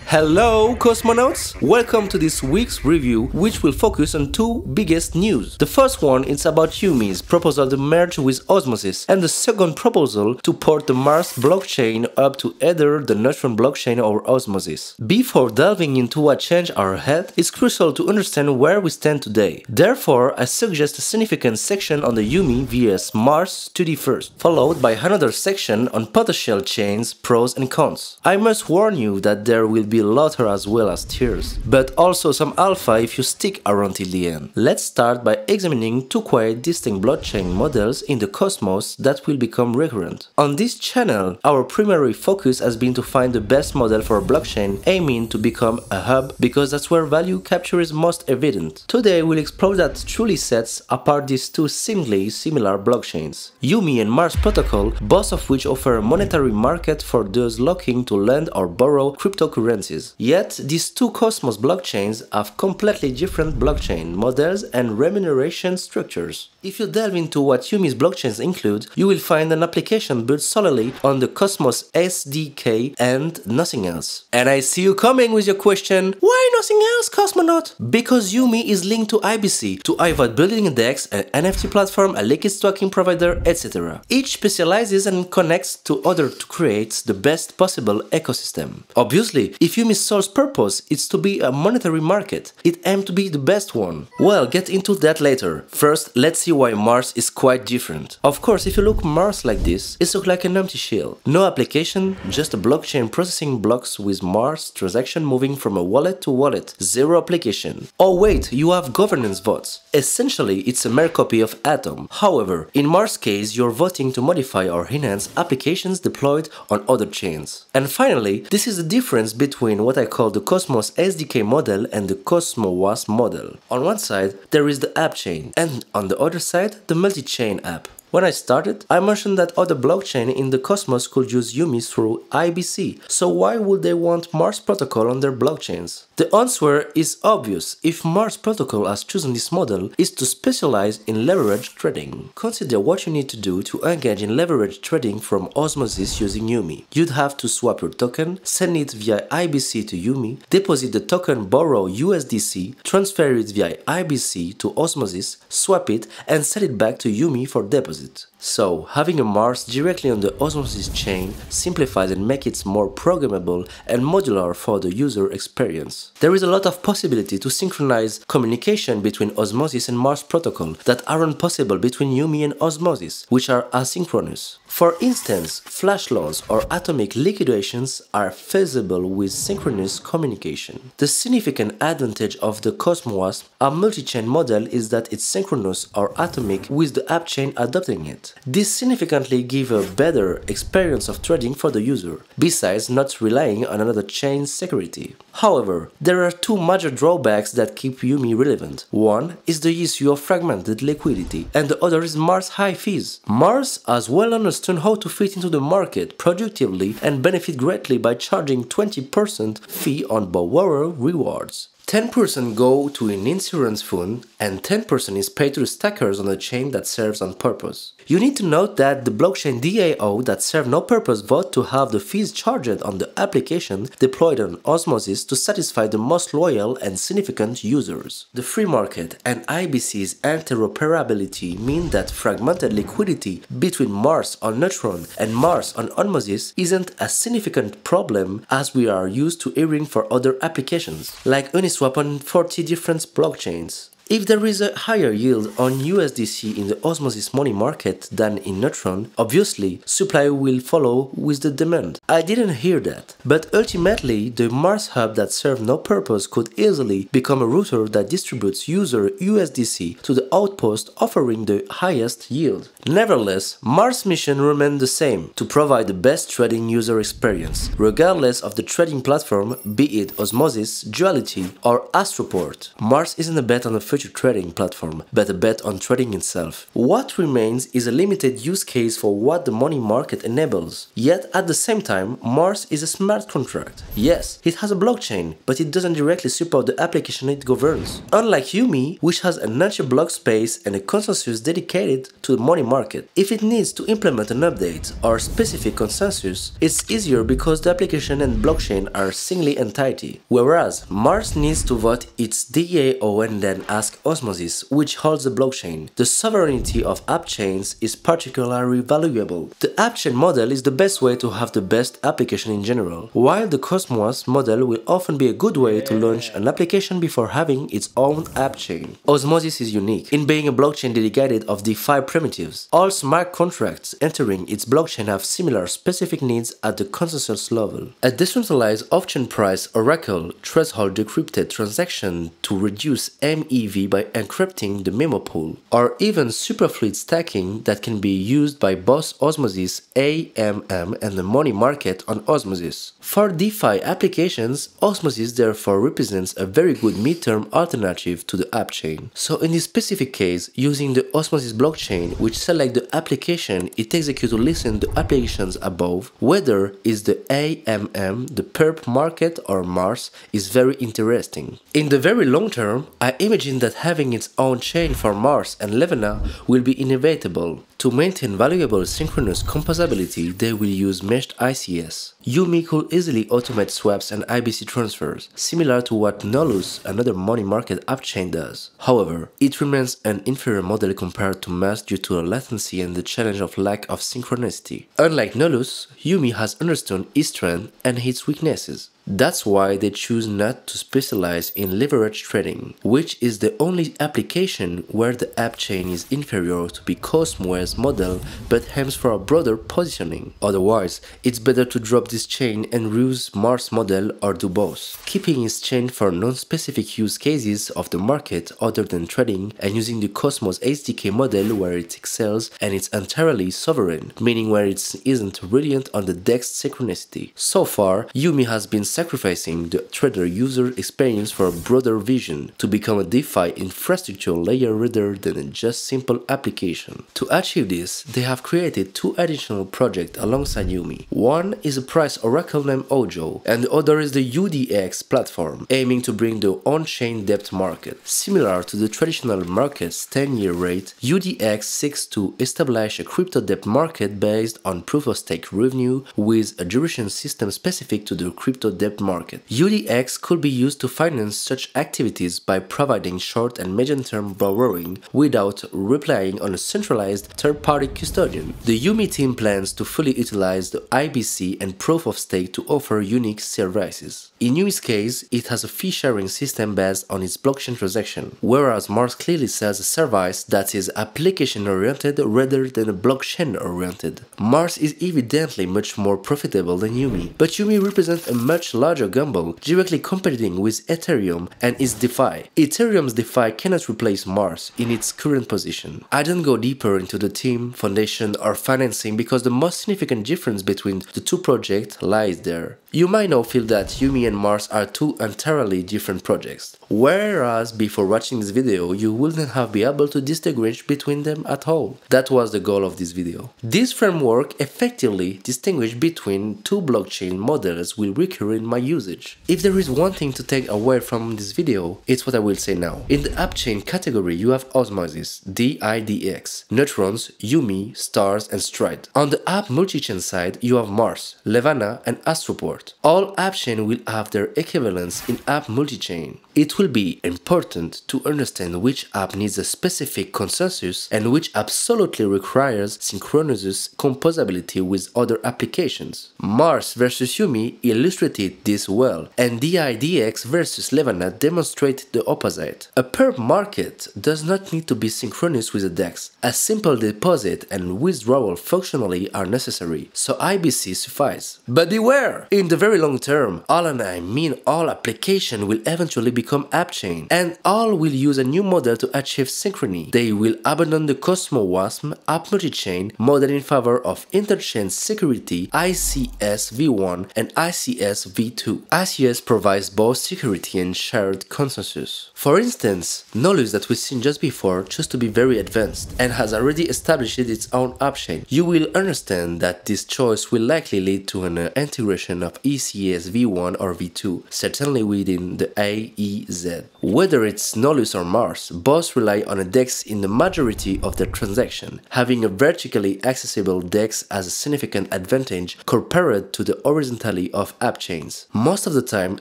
Hello Cosmonauts! Welcome to this week's review, which will focus on two biggest news. The first one is about UMEE's proposal to merge with Osmosis, and the second proposal to port the Mars blockchain up to either the Neutron blockchain or Osmosis. Before delving into what changes are ahead, it's crucial to understand where we stand today. Therefore, I suggest a significant section on the UMEE vs Mars study first, followed by another section on potential chains, pros and cons. I must warn you that there will be laughter as well as tears, but also some alpha if you stick around till the end. Let's start by examining two quite distinct blockchain models in the cosmos that will become recurrent. On this channel, our primary focus has been to find the best model for a blockchain aiming to become a hub because that's where value capture is most evident. Today we'll explore that truly sets apart these two seemingly similar blockchains. UMEE and Mars protocol, both of which offer a monetary market for those looking to lend or borrow cryptocurrencies. Yet, these two Cosmos blockchains have completely different blockchain models and remuneration structures. If you delve into what UMEE's blockchains include, you will find an application built solely on the Cosmos SDK and nothing else. And I see you coming with your question, why nothing else, Cosmonaut? Because UMEE is linked to IBC, to avoid building a DEX, an NFT platform, a liquid stocking provider, etc. Each specializes and connects to other to create the best possible ecosystem. Obviously, if UMEE's sole purpose is to be a monetary market, it aims to be the best one. Well, get into that later. First, let's see why Mars is quite different. Of course, if you look Mars like this, it looks like an empty shell. No application, just a blockchain processing blocks with Mars transaction moving from a wallet to wallet. Zero application. Oh wait, you have governance votes. Essentially, it's a mere copy of Atom. However, in Mars' case, you're voting to modify or enhance applications deployed on other chains. And finally, this is the difference between what I call the Cosmos SDK model and the Cosmonautes model. On one side, there is the Appchain, and on the other side, the multi-chain app. When I started, I mentioned that other blockchains in the Cosmos could use UMEE through IBC, so why would they want Mars protocol on their blockchains? The answer is obvious. If Mars protocol has chosen this model, is to specialize in leverage trading. Consider what you need to do to engage in leverage trading from Osmosis using UMEE. You'd have to swap your token, send it via IBC to UMEE, deposit the token, borrow USDC, transfer it via IBC to Osmosis, swap it, and send it back to UMEE for deposit. So, having a Mars directly on the Osmosis chain simplifies and makes it more programmable and modular for the user experience. There is a lot of possibility to synchronize communication between Osmosis and Mars protocol that aren't possible between UMEE and Osmosis, which are asynchronous. For instance, flash loans or atomic liquidations are feasible with synchronous communication. The significant advantage of the Cosmonautes, a multi-chain model, is that it's synchronous or atomic with the app chain adopting it. This significantly gives a better experience of trading for the user, besides not relying on another chain's security. However, there are two major drawbacks that keep UMEE relevant. One is the issue of fragmented liquidity, and the other is Mars' high fees. Mars has well understood how to fit into the market productively and benefit greatly by charging 20% fee on borrower rewards. 10% go to an insurance fund and 10% is paid to the stackers on the chain that serves on purpose. You need to note that the blockchain DAO that serve no purpose vote to have the fees charged on the application deployed on Osmosis to satisfy the most loyal and significant users. The free market and IBC's interoperability mean that fragmented liquidity between Mars on Neutron and Mars on Osmosis isn't a significant problem as we are used to hearing for other applications, like Uniswap on 40 different blockchains. If there is a higher yield on USDC in the Osmosis money market than in Neutron, obviously supply will follow with the demand. I didn't hear that. But ultimately, the Mars hub that serves no purpose could easily become a router that distributes user USDC to the outpost offering the highest yield. Nevertheless, Mars' mission remains the same, to provide the best trading user experience, regardless of the trading platform, be it Osmosis, Duality or Astroport. Mars isn't a bet on the future trading platform, but a bet on trading itself. What remains is a limited use case for what the money market enables. Yet at the same time, Mars is a smart contract. Yes, it has a blockchain, but it doesn't directly support the application it governs. Unlike UMEE, which has an nature block space and a consensus dedicated to the money market. If it needs to implement an update or specific consensus, it's easier because the application and blockchain are a single entity. Whereas Mars needs to vote its DAO and then ask Osmosis, which holds the blockchain. The sovereignty of app chains is particularly valuable. The app chain model is the best way to have the best application in general, while the Cosmonautes model will often be a good way to launch an application before having its own app chain. Osmosis is unique in being a blockchain dedicated of DeFi primitives. All smart contracts entering its blockchain have similar specific needs at the consensus level. A decentralized option price oracle threshold decrypted transaction to reduce MEV by encrypting the memo pool, or even superfluid stacking that can be used by both Osmosis AMM and the money market on Osmosis. For DeFi applications, Osmosis therefore represents a very good midterm alternative to the app chain. So in this specific case, using the Osmosis blockchain, which select the application it executes to listen to applications above, whether it's the AMM, the perp market or Mars, is very interesting. In the very long term, I imagine that having its own chain for Mars and Levena will be inevitable. To maintain valuable synchronous composability, they will use meshed ICS. UMEE could easily automate swaps and IBC transfers, similar to what Nolus, another money market app chain, does. However, it remains an inferior model compared to Mars due to a latency and the challenge of lack of synchronicity. Unlike Nolus, UMEE has understood its strengths and its weaknesses. That's why they choose not to specialize in leverage trading, which is the only application where the app chain is inferior to the Cosmonautes model but aims for a broader positioning. Otherwise, it's better to drop this chain and use Mars model or do both, keeping its chain for non-specific use cases of the market other than trading and using the Cosmos SDK model where it excels and it's entirely sovereign, meaning where it isn't reliant on the DEX synchronicity. So far, UMEE has been sacrificing the trader user experience for a broader vision to become a DeFi infrastructure layer rather than a just simple application. To achieve this, they have created two additional projects alongside UMEE. One is a price oracle named Ojo, and the other is the UDX platform, aiming to bring the on-chain debt market. Similar to the traditional market's 10-year rate, UDX seeks to establish a crypto debt market based on proof-of-stake revenue with a duration system specific to the crypto debt market. UDX could be used to finance such activities by providing short and medium-term borrowing without relying on a centralized third-party custodian. The UMEE team plans to fully utilize the IBC and proof-of-stake to offer unique services. In UMEE's case, it has a fee-sharing system based on its blockchain transaction, whereas Mars clearly sells a service that is application-oriented rather than blockchain-oriented. Mars is evidently much more profitable than UMEE, but UMEE represents a much larger gamble, directly competing with Ethereum and its DeFi. Ethereum's DeFi cannot replace Mars in its current position. I don't go deeper into the team, foundation or financing because the most significant difference between the two projects lies there. You might now feel that UMEE and Mars are two entirely different projects, whereas before watching this video you wouldn't have been able to distinguish between them at all. That was the goal of this video. This framework effectively distinguishes between two blockchain models will recur in my usage. If there is one thing to take away from this video, it's what I will say now. In the app chain category you have Osmosis, DIDX, Neutrons, UMEE, Stars and Stride. On the app multi-chain side you have Mars, Levana and Astroport. All app chain will have their equivalents in app multi-chain. It will be important to understand which app needs a specific consensus and which absolutely requires synchronous composability with other applications. Mars versus UMEE illustrated this well, and DIDX versus Levana demonstrated the opposite. A perp market does not need to be synchronous with a DEX. A simple deposit and withdrawal functionally are necessary, so IBC suffice. But beware! In the very long term, all and I mean all applications will eventually become app chain, and all will use a new model to achieve synchrony. They will abandon the Cosmonautes app multi-chain model in favor of interchain security ICS v1 and ICS V2. ICS provides both security and shared consensus. For instance, Nolus that we've seen just before chose to be very advanced and has already established its own Appchain. You will understand that this choice will likely lead to an integration of ECS V1 or V2, certainly within the AEZ. Whether it's Nolus or Mars, both rely on a DEX in the majority of their transactions. Having a vertically accessible DEX has a significant advantage compared to the horizontally of app chains. Most of the time,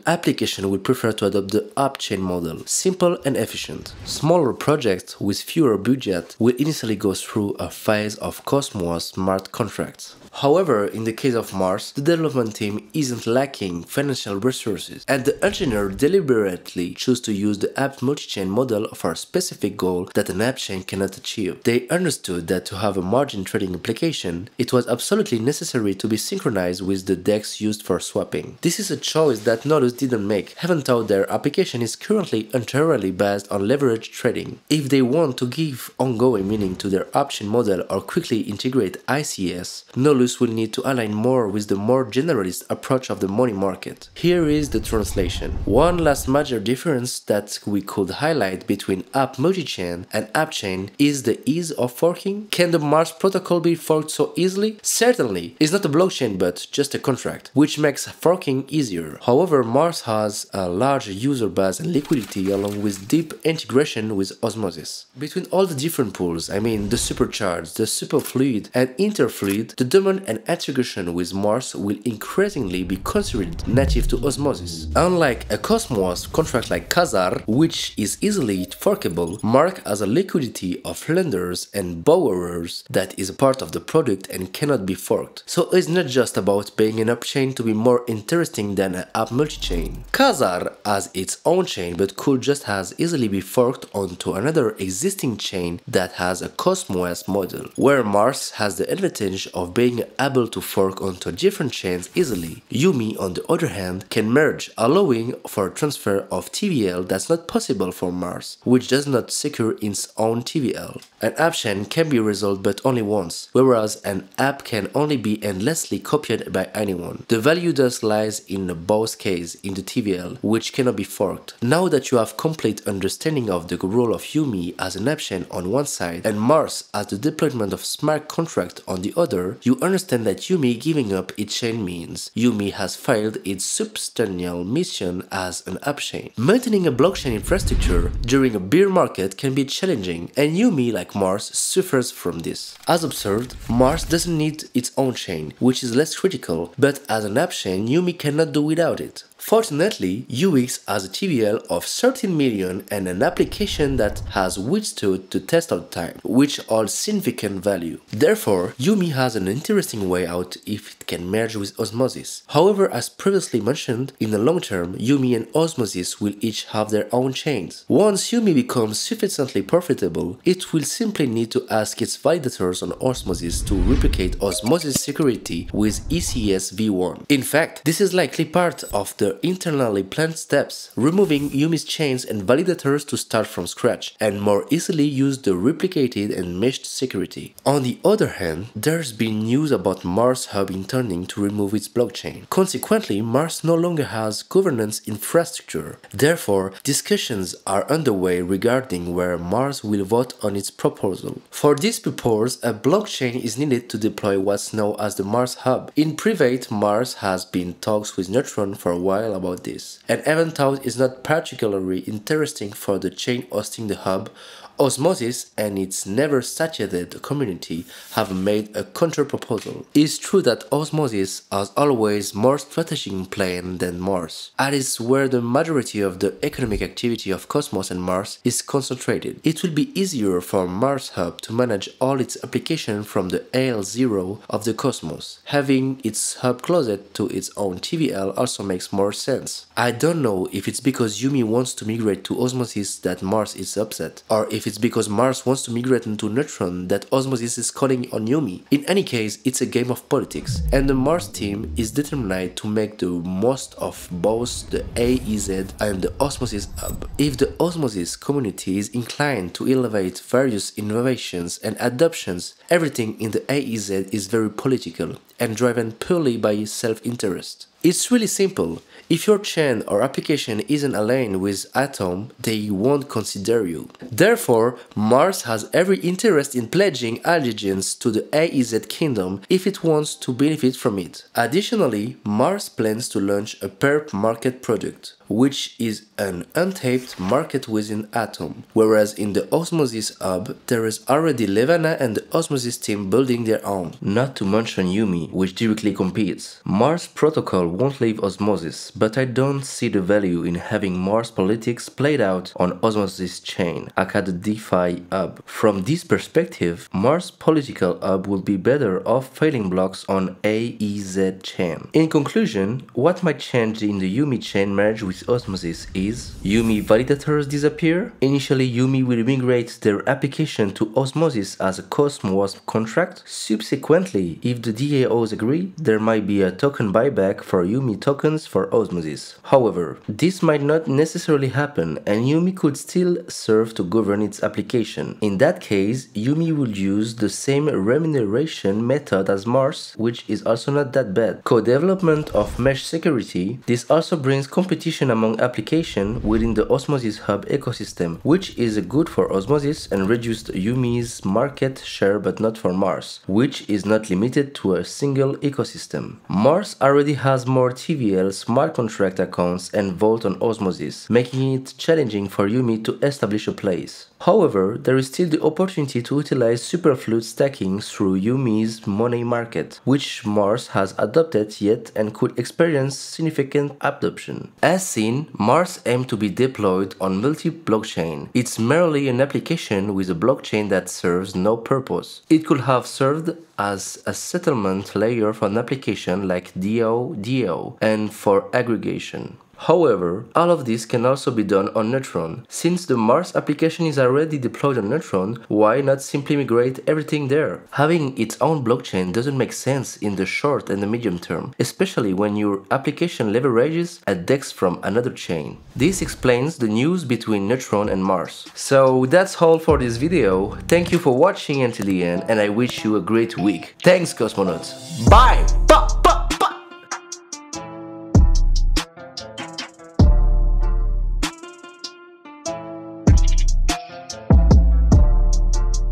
applications will prefer to adopt the Appchain model, simple and efficient. Smaller projects with fewer budget will initially go through a phase of Cosmos smart contracts. However, in the case of Mars, the development team isn't lacking financial resources, and the engineer deliberately chose to use the app multi-chain model for a specific goal that an app chain cannot achieve. They understood that to have a margin trading application, it was absolutely necessary to be synchronized with the DEX used for swapping. This is a choice that Nodus didn't make, even though their application is currently entirely based on leverage trading. If they want to give ongoing meaning to their option model or quickly integrate ICS, Nodus will need to align more with the more generalist approach of the money market. Here is the translation. One last major difference that we could highlight between app multi-chain and Appchain is the ease of forking. Can the Mars protocol be forked so easily? Certainly. It's not a blockchain but just a contract, which makes forking easier. However, Mars has a large user base and liquidity along with deep integration with Osmosis. Between all the different pools, I mean the supercharged, the superfluid and interfluid, the domain and integration with Mars will increasingly be considered native to Osmosis. Unlike a Cosmos contract like Khazar, which is easily forkable, Mars has a liquidity of lenders and borrowers that is a part of the product and cannot be forked. So it's not just about being an app chain to be more interesting than an app multi-chain. Khazar has its own chain but could just as easily be forked onto another existing chain that has a Cosmos model, where Mars has the advantage of being able to fork onto different chains easily. UMEE, on the other hand, can merge, allowing for transfer of TVL that's not possible for Mars, which does not secure its own TVL. An app chain can be resolved but only once, whereas an app can only be endlessly copied by anyone. The value thus lies in both cases in the TVL, which cannot be forked. Now that you have complete understanding of the role of UMEE as an app chain on one side and Mars as the deployment of smart contract on the other, you understand that UMEE giving up its chain means UMEE has failed its substantial mission as an app chain. Maintaining a blockchain infrastructure during a bear market can be challenging, and UMEE, like Mars, suffers from this. As observed, Mars doesn't need its own chain, which is less critical, but as an app chain, UMEE cannot do without it. Fortunately, UX has a TVL of 13 million and an application that has withstood the test of time, which holds significant value. Therefore, UMEE has an interesting way out if it can merge with Osmosis. However, as previously mentioned, in the long term, UMEE and Osmosis will each have their own chains. Once UMEE becomes sufficiently profitable, it will simply need to ask its validators on Osmosis to replicate Osmosis security with ECS V1. In fact, this is likely part of the internally planned steps, removing UMEE's chains and validators to start from scratch, and more easily use the replicated and meshed security. On the other hand, there's been news about Mars Hub intending to remove its blockchain. Consequently, Mars no longer has governance infrastructure. Therefore, discussions are underway regarding where Mars will vote on its proposal. For this purpose, a blockchain is needed to deploy what's known as the Mars Hub. In private, Mars has been talks with Neutron for a while about this, and even though it's not particularly interesting for the chain hosting the hub, Osmosis and its never saturated community have made a counter-proposal. It's true that Osmosis has always more strategic plan than Mars. That is where the majority of the economic activity of Cosmos and Mars is concentrated. It will be easier for Mars Hub to manage all its applications from the AL0 of the Cosmos. Having its hub closet to its own TVL also makes more sense. I don't know if it's because UMEE wants to migrate to Osmosis that Mars is upset, or if it's because Mars wants to migrate into Neutron that Osmosis is calling on UMEE. In any case, it's a game of politics, and the Mars team is determined to make the most of both the AEZ and the Osmosis hub. If the Osmosis community is inclined to elevate various innovations and adoptions, everything in the AEZ is very political and driven purely by self-interest. It's really simple. If your chain or application isn't aligned with Atom, they won't consider you. Therefore, Mars has every interest in pledging allegiance to the AEZ kingdom if it wants to benefit from it. Additionally, Mars plans to launch a perp market product, which is an untapped market within Atom, whereas in the Osmosis hub, there is already Levana and the Osmosis team building their own. Not to mention UMEE, which directly competes. Mars protocol won't leave Osmosis, but I don't see the value in having Mars politics played out on Osmosis chain, aka the DeFi hub. From this perspective, Mars political hub would be better off failing blocks on AEZ chain. In conclusion, what might change in the UMEE chain merge with Osmosis is UMEE validators disappear. Initially, UMEE will migrate their application to Osmosis as a Cosmonautes contract. Subsequently, if the DAOs agree, there might be a token buyback for UMEE tokens for Osmosis. However, this might not necessarily happen and UMEE could still serve to govern its application. In that case, UMEE would use the same remuneration method as Mars, which is also not that bad. Co-development of mesh security. This also brings competition among applications within the Osmosis Hub ecosystem, which is good for Osmosis and reduced UMEE's market share but not for Mars, which is not limited to a single ecosystem. Mars already has more TVL, smart contract accounts and vault on Osmosis, making it challenging for UMEE to establish a place. However, there is still the opportunity to utilize superfluid stacking through UMEE's money market, which Mars has adopted yet and could experience significant adoption. As seen, Mars aims to be deployed on multi-blockchain. It's merely an application with a blockchain that serves no purpose. It could have served as a settlement layer for an application like DAO and for aggregation. However, all of this can also be done on Neutron. Since the Mars application is already deployed on Neutron, why not simply migrate everything there? Having its own blockchain doesn't make sense in the short and the medium term, especially when your application leverages a DEX from another chain. This explains the news between Neutron and Mars. So that's all for this video. Thank you for watching until the end and I wish you a great week. Thanks, Cosmonauts. Bye!